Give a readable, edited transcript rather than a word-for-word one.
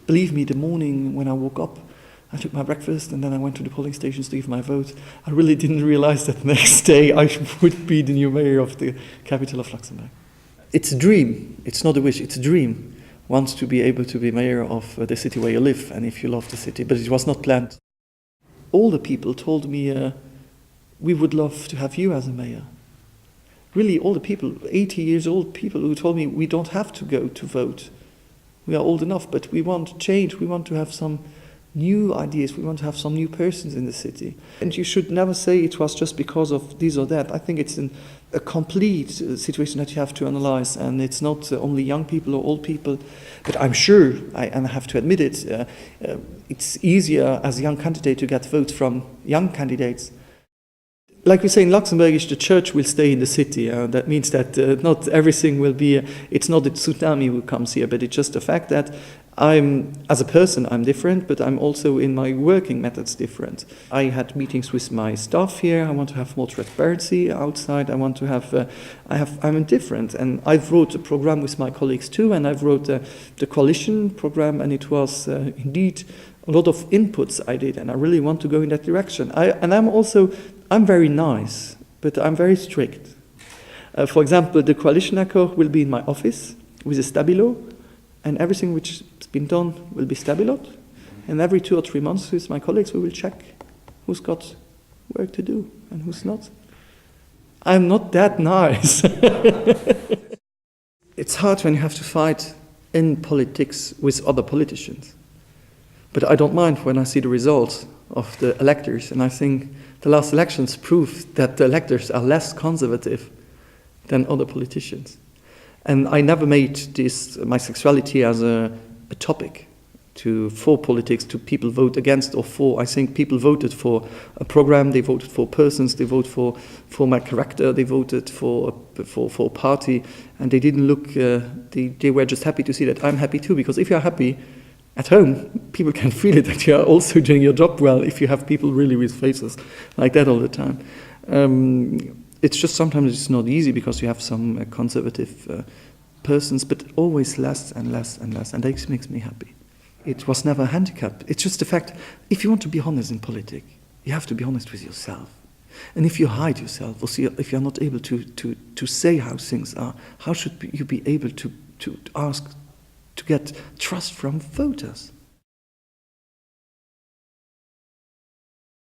Believe me, the morning when I woke up, I took my breakfast and then I went to the polling stations to give my vote. I really didn't realize that the next day I would be the new mayor of the capital of Luxembourg. It's a dream. It's not a wish. It's a dream. Once to be able to be mayor of the city where you live and if you love the city. But it was not planned. All the people told me, we would love to have you as a mayor. Really, all the people, 80 years old people who told me we don't have to go to vote. We are old enough, but we want change. We want to have some new ideas. We want to have some new persons in the city. And you should never say it was just because of this or that. I think it's a complete situation that you have to analyze, and it's not only young people or old people. But I'm sure, and I have to admit it, it's easier as a young candidate to get votes from young candidates. Like we say in Luxembourg, the church will stay in the city. That means that not everything will be, it's not a tsunami who comes here, but it's just the fact that as a person, I'm different, but I'm also in my working methods different. I had meetings with my staff here. I want to have more transparency outside. I want to have, I'm different. And I've wrote a program with my colleagues too, and I've wrote the coalition program, and it was indeed a lot of inputs I did, and I really want to go in that direction. I'm very nice, but I'm very strict. For example, the coalition accord will be in my office with a stabilo, and everything which has been done will be stabilot. And every 2 or 3 months with my colleagues, we will check who's got work to do and who's not. I'm not that nice. It's hard when you have to fight in politics with other politicians. But I don't mind when I see the results of the electors, and I think the last elections prove that the electors are less conservative than other politicians. And I never made my sexuality as a topic for politics, to people vote against or for. I think people voted for a program, they voted for persons, they voted for my character, they voted for a party, and they didn't look, they were just happy to see that I'm happy too, because if you're happy at home, people can feel it that you are also doing your job well if you have people really with faces like that all the time. It's just sometimes it's not easy because you have some conservative persons, but always less and less and less, and that makes me happy. It was never a handicap. It's just the fact, if you want to be honest in politics, you have to be honest with yourself. And if you hide yourself, or if you're not able to say how things are, how should you be able to ask to get trust from voters?